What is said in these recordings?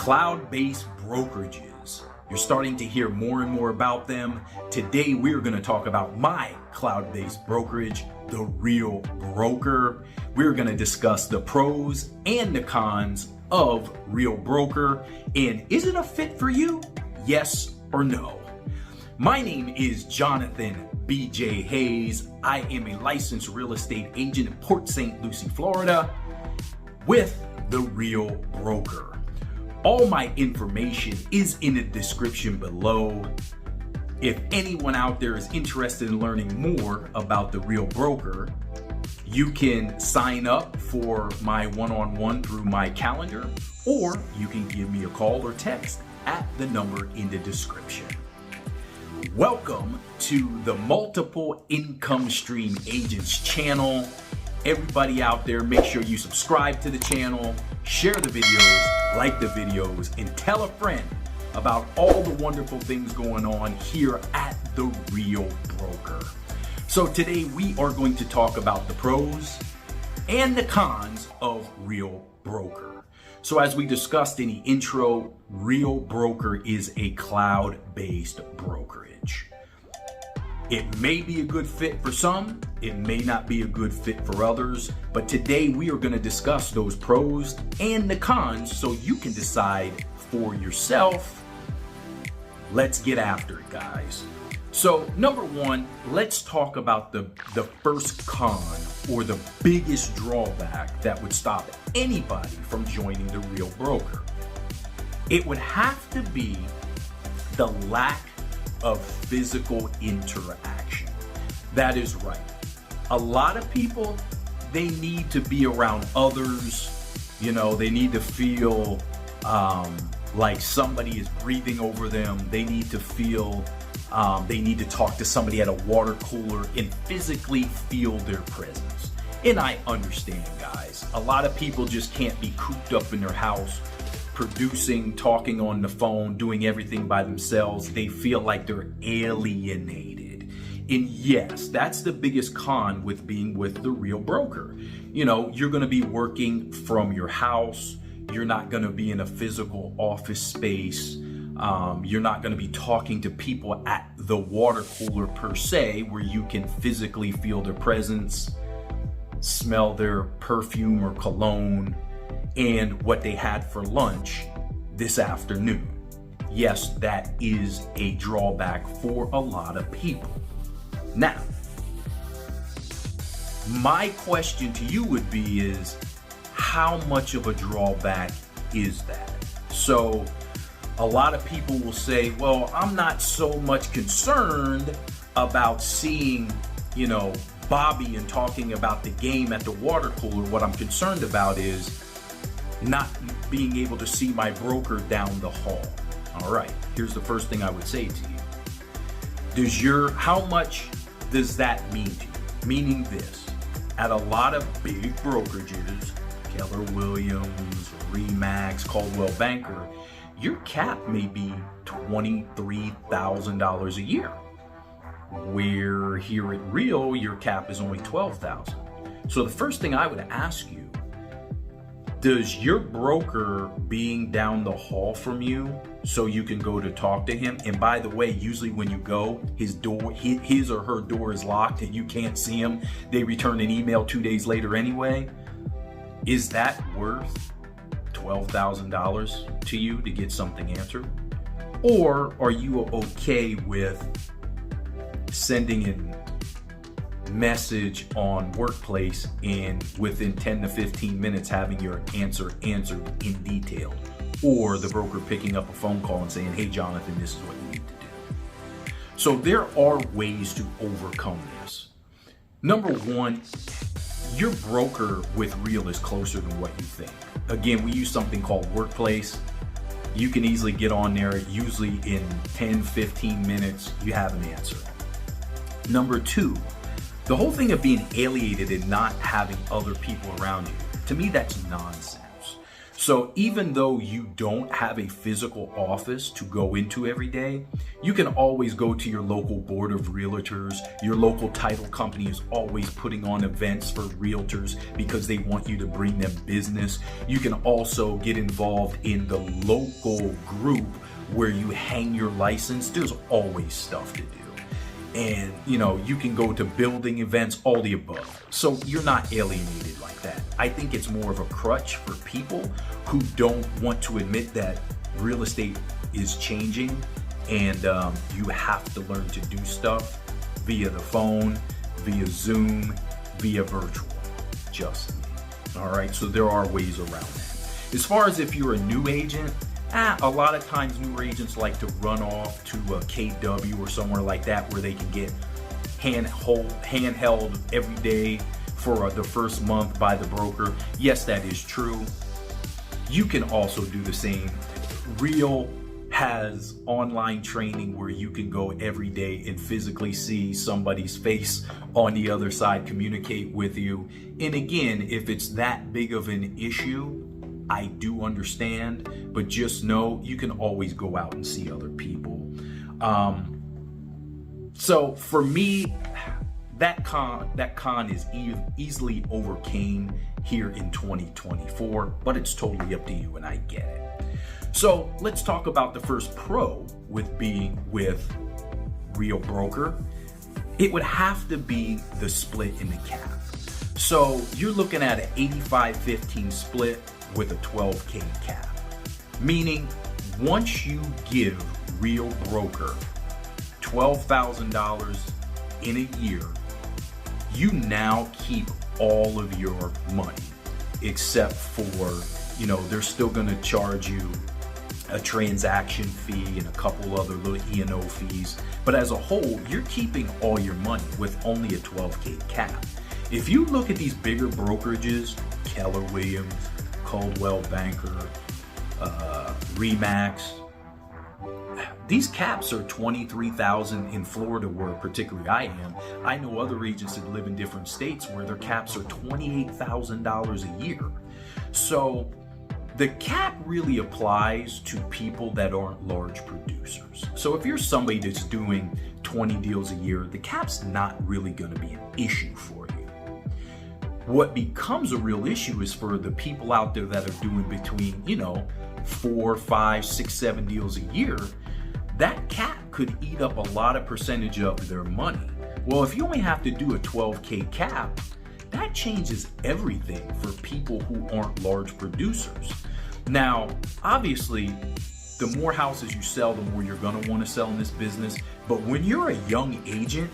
Cloud-based brokerages. You're starting to hear more and more about them. Today, we're going to talk about my cloud-based brokerage, The Real Broker. We're going to discuss the pros and the cons of Real Broker. And is it a fit for you? Yes or no? My name is Jonathan B.J. Hayes. I am a licensed real estate agent in Port St. Lucie, Florida, with The Real Broker. All my information is in the description below. If anyone out there is interested in learning more about The Real Broker, you can sign up for my one-on-one through my calendar, or you can give me a call or text at the number in the description. Welcome to the Multiple Income Stream Agents channel. Everybody out there, make sure you subscribe to the channel, share the videos, like the videos, and tell a friend about all the wonderful things going on here at The Real Broker. So today we are going to talk about the pros and the cons of Real Broker. So as we discussed in the intro, Real Broker is a cloud-based brokerage. It may be a good fit for some, it may not be a good fit for others, but today we are going to discuss those pros and the cons so you can decide for yourself. Let's get after it, guys. So number one, let's talk about the first con, or the biggest drawback that would stop anybody from joining the Real Broker. It would have to be the lack of physical interaction. That is right. A lot of people, they need to be around others. You know, they need to feel like somebody is breathing over them. They need to feel, they need to talk to somebody at a water cooler and physically feel their presence. And I understand, guys. A lot of people just can't be cooped up in their house, producing, talking on the phone, doing everything by themselves. They feel like they're alienated. And yes, that's the biggest con with being with the Real Broker. You know, you're going to be working from your house. You're not going to be in a physical office space. You're not going to be talking to people at the water cooler per se, where you can physically feel their presence, smell their perfume or cologne, and what they had for lunch this afternoon. Yes, that is a drawback for a lot of people. Now, my question to you would be is, how much of a drawback is that? So a lot of people will say, well, I'm not so much concerned about seeing, you know, Bobby and talking about the game at the water cooler. What I'm concerned about is not being able to see my broker down the hall. All right, here's the first thing I would say to you. How much does that mean to you? Meaning this, at a lot of big brokerages, Keller Williams, Remax, Coldwell Banker, your cap may be $23,000 a year. Where here at Real, your cap is only $12,000. So the first thing I would ask you, does your broker being down the hall from you so you can go to talk to him? And by the way, usually when you go, his or her door is locked and you can't see him. They return an email 2 days later anyway. Is that worth $12,000 to you to get something answered? Or are you okay with sending in message on Workplace and within 10 to 15 minutes having your answer answered in detail, or the broker picking up a phone call and saying, hey Jonathan, this is what you need to do? So there are ways to overcome this. Number one, your broker with Real is closer than what you think. Again, we use something called Workplace. You can easily get on there. Usually in 10, 15 minutes, you have an answer. Number two, the whole thing of being alienated and not having other people around you, to me, that's nonsense. So even though you don't have a physical office to go into every day, you can always go to your local board of realtors. Your local title company is always putting on events for realtors because they want you to bring them business. You can also get involved in the local group where you hang your license. There's always stuff to do. And you can go to building events, all the above. So you're not alienated like that. I think it's more of a crutch for people who don't want to admit that real estate is changing, and you have to learn to do stuff via the phone, via Zoom, via virtual. Just me. All right, so there are ways around that. As far as if you're a new agent, a lot of times newer agents like to run off to a KW or somewhere like that where they can get handheld every day for the first month by the broker. Yes, that is true. You can also do the same. Real has online training where you can go every day and physically see somebody's face on the other side, communicate with you. And again, if it's that big of an issue, I do understand, but just know you can always go out and see other people. So for me, that con is easily overcame here in 2024, but it's totally up to you, and I get it. So let's talk about the first pro with being with Real Broker. It would have to be the split in the cap. So you're looking at an 85-15 split with a 12K cap, meaning once you give Real Broker $12,000 in a year, you now keep all of your money, except for, they're still gonna charge you a transaction fee and a couple other little E&O fees, but as a whole, you're keeping all your money with only a 12K cap. If you look at these bigger brokerages, Keller Williams, Coldwell Banker, Remax, these caps are $23,000 in Florida, where particularly I am. I know other agents that live in different states where their caps are $28,000 a year. So the cap really applies to people that aren't large producers. So if you're somebody that's doing 20 deals a year, the cap's not really going to be an issue for you. What becomes a real issue is for the people out there that are doing between, 4, 5, 6, 7 deals a year. That cap could eat up a lot of percentage of their money. Well, if you only have to do a 12K cap, that changes everything for people who aren't large producers. Now, obviously, the more houses you sell, the more you're gonna wanna sell in this business. But when you're a young agent,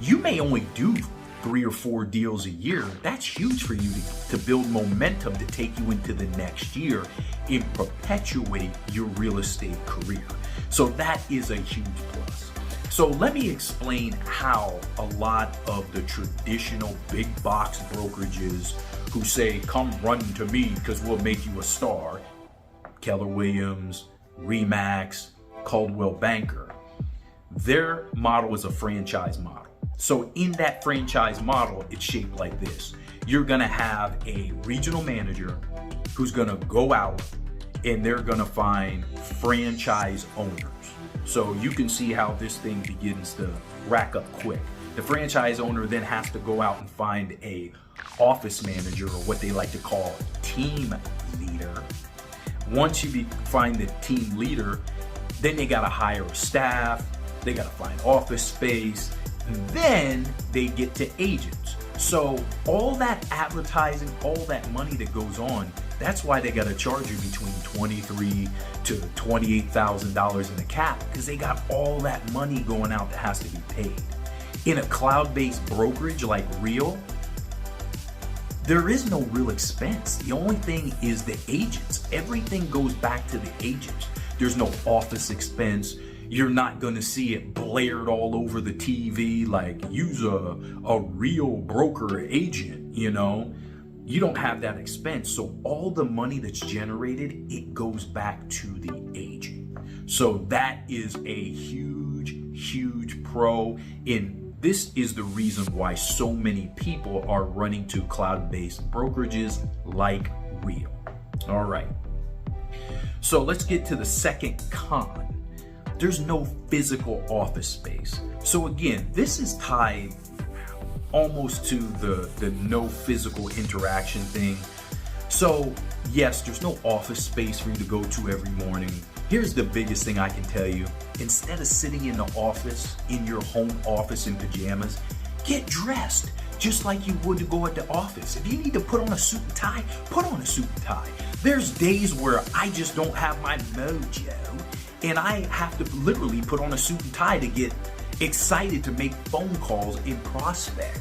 you may only do 3 or 4 deals a year. That's huge for you to build momentum to take you into the next year and perpetuate your real estate career. So that is a huge plus. So let me explain how a lot of the traditional big box brokerages who say, come run to me because we'll make you a star, Keller Williams, Remax, Coldwell Banker, their model is a franchise model. So in that franchise model, it's shaped like this. You're gonna have a regional manager who's gonna go out and they're gonna find franchise owners. So you can see how this thing begins to rack up quick. The franchise owner then has to go out and find a office manager, or what they like to call team leader. Once you find the team leader, then they gotta hire a staff, they gotta find office space, and then they get to agents. So all that advertising, all that money that goes on, that's why they got to charge you between $23,000 to $28,000 in the cap, because they got all that money going out that has to be paid. In a cloud-based brokerage like Real, there is no real expense. The only thing is the agents. Everything goes back to the agents. There's no office expense. You're not going to see it blared all over the TV like, use a Real Broker agent, You don't have that expense. So all the money that's generated, it goes back to the agent. So that is a huge, huge pro. And this is the reason why so many people are running to cloud-based brokerages like Real. All right. So let's get to the second con. There's no physical office space. So again, this is tied almost to the no physical interaction thing. So yes, there's no office space for you to go to every morning. Here's the biggest thing I can tell you. Instead of sitting in the office, in your home office in pajamas, get dressed just like you would to go at the office. If you need to put on a suit and tie, put on a suit and tie. There's days where I just don't have my mojo and I have to literally put on a suit and tie to get excited to make phone calls and prospect.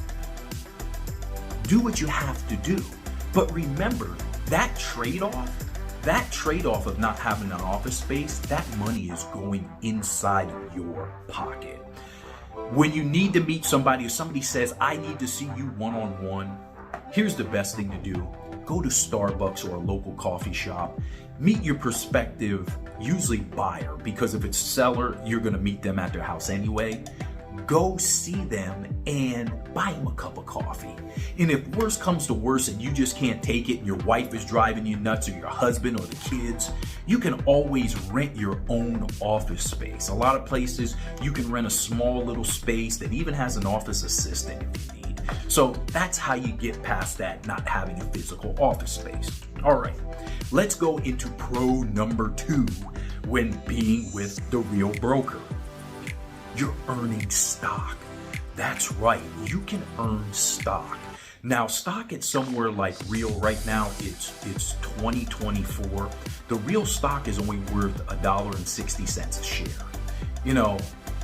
Do what you have to do. But remember, that trade-off of not having an office space, that money is going inside of your pocket. When you need to meet somebody, if somebody says, I need to see you one-on-one, here's the best thing to do. Go to Starbucks or a local coffee shop. Meet your prospective, usually buyer, because if it's seller, you're gonna meet them at their house anyway. Go see them and buy them a cup of coffee. And if worse comes to worse and you just can't take it and your wife is driving you nuts or your husband or the kids, you can always rent your own office space. A lot of places you can rent a small little space that even has an office assistant if you need. So that's how you get past that not having a physical office space. All right, let's go into pro number 2 when being with the real broker. You're earning stock. That's right, you can earn stock. Now, stock at somewhere like real right now, it's 2024. The real stock is only worth $1.60 a share. You know,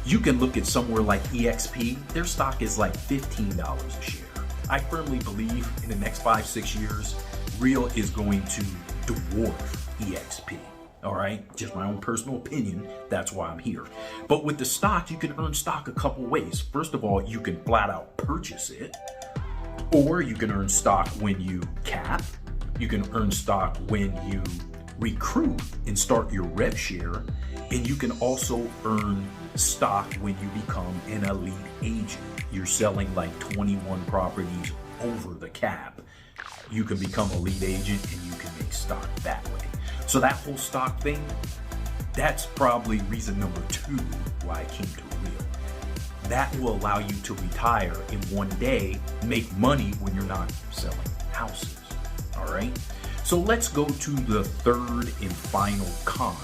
you can look at somewhere like EXP, their stock is like $15 a share. I firmly believe in the next 5-6 years, real is going to dwarf EXP. All right, just my own personal opinion. That's why I'm here. But with the stock, you can earn stock a couple ways. First of all, you can flat out purchase it, or you can earn stock when you cap. You can earn stock when you recruit and start your rev share. And you can also earn stock when you become an elite agent. You're selling like 21 properties over the cap. You can become a lead agent and you can make stock that way. So that whole stock thing, that's probably reason number 2 why I came to real. That will allow you to retire in one day, make money when you're not selling houses. All right. So let's go to the third and final con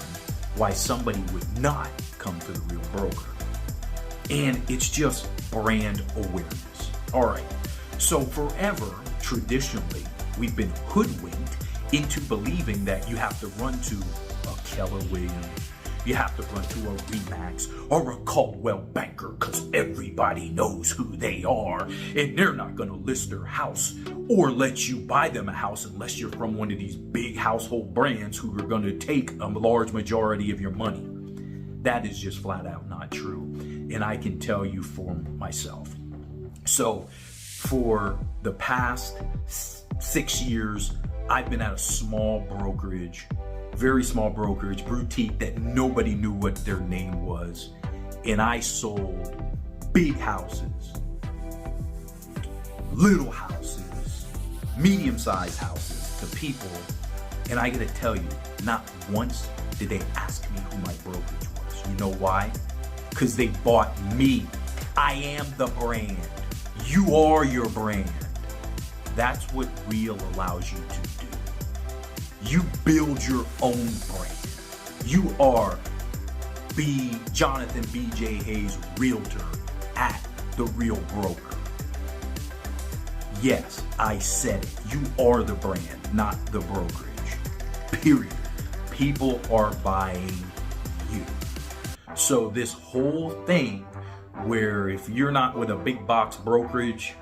why somebody would not come to the real broker. And it's just brand awareness. All right. So forever, traditionally, we've been hoodwinked into believing that you have to run to a Keller Williams, you have to run to a Remax or a Coldwell Banker because everybody knows who they are and they're not going to list their house or let you buy them a house unless you're from one of these big household brands who are going to take a large majority of your money. That is just flat out not true. And I can tell you for myself. So for the past 6 years, I've been at a small brokerage, very small brokerage, boutique that nobody knew what their name was. And I sold big houses, little houses, medium-sized houses to people. And I gotta tell you, not once did they ask me who my brokerage was. You know why? Because they bought me. I am the brand. You are your brand. That's what real allows you to do. You build your own brand. You are Jonathan B.J. Hayes, realtor at the Real Broker. Yes, I said it. You are the brand, not the brokerage. Period. People are buying you. So this whole thing where if you're not with a big box brokerage,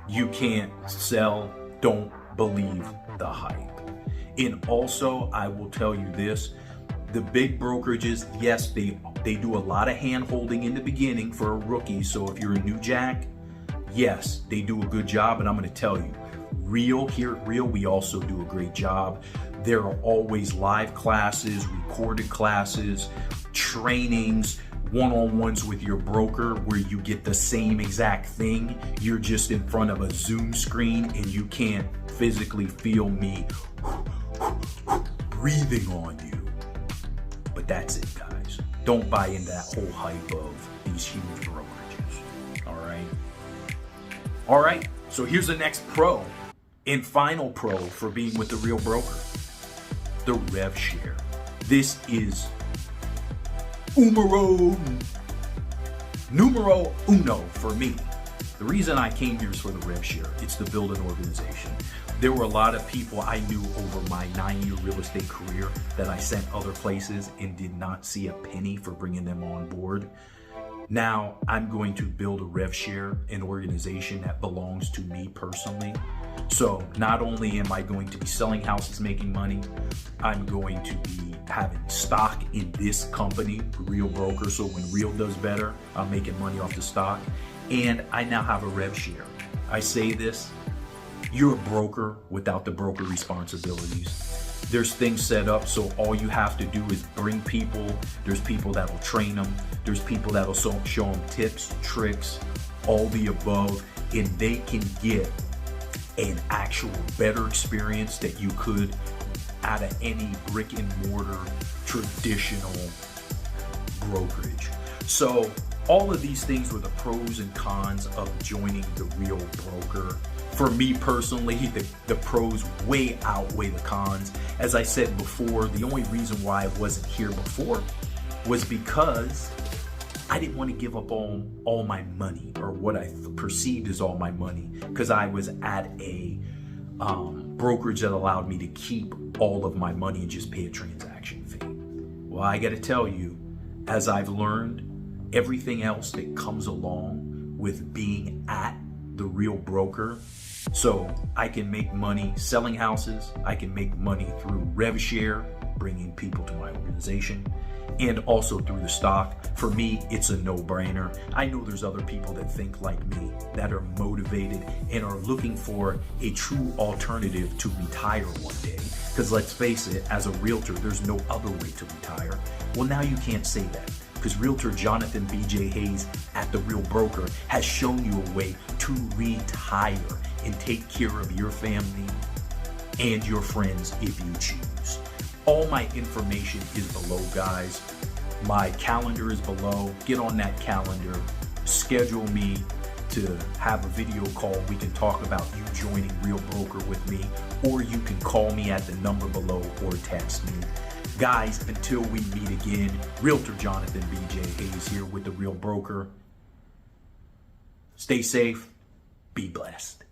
you can't sell, don't believe the hype. And also, I will tell you this, the big brokerages, yes, they do a lot of hand holding in the beginning for a rookie. So if you're a new jack, yes, they do a good job. And I'm going to tell you, here at Real, we also do a great job. There are always live classes, recorded classes, trainings, one-on-ones with your broker where you get the same exact thing. You're just in front of a Zoom screen and you can't physically feel me breathing on you. But that's it, guys. Don't buy into that whole hype of these huge brokerages. All right. So here's the next pro and final pro for being with the Real Broker. The rev share. This is numero uno for me. The reason I came here is for the rev share. It's to build an organization. There were a lot of people I knew over my 9-year real estate career that I sent other places and did not see a penny for bringing them on board. Now I'm going to build a rev share, an organization that belongs to me personally. So not only am I going to be selling houses making money, I'm going to be having stock in this company, Real Broker. So when Real does better, I'm making money off the stock. And I now have a rev share. I say this, you're a broker without the broker responsibilities. There's things set up, so all you have to do is bring people. There's people that will train them. There's people that will show them tips, tricks, all the above, and they can get an actual better experience that you could out of any brick and mortar traditional brokerage. So all of these things were the pros and cons of joining the Real Broker. For me personally, the pros way outweigh the cons. As I said before, the only reason why I wasn't here before was because I didn't want to give up all my money, or what I perceived as all my money, because I was at a brokerage that allowed me to keep all of my money and just pay a transaction fee. Well, I got to tell you, as I've learned, everything else that comes along with being at the Real Broker. So I can make money selling houses. I can make money through rev share, bringing people to my organization, and also through the stock. For me, it's a no-brainer. I know there's other people that think like me, that are motivated and are looking for a true alternative to retire one day. Because let's face it, as a realtor, there's no other way to retire. Well, now you can't say that, because realtor Jonathan B.J. Hayes at the Real Broker has shown you a way to retire and take care of your family and your friends if you choose. All my information is below, guys. My calendar is below. Get on that calendar. Schedule me to have a video call. We can talk about you joining Real Broker with me, or you can call me at the number below or text me. Guys, until we meet again, Realtor Jonathan B.J. Hayes here with the Real Broker. Stay safe. Be blessed.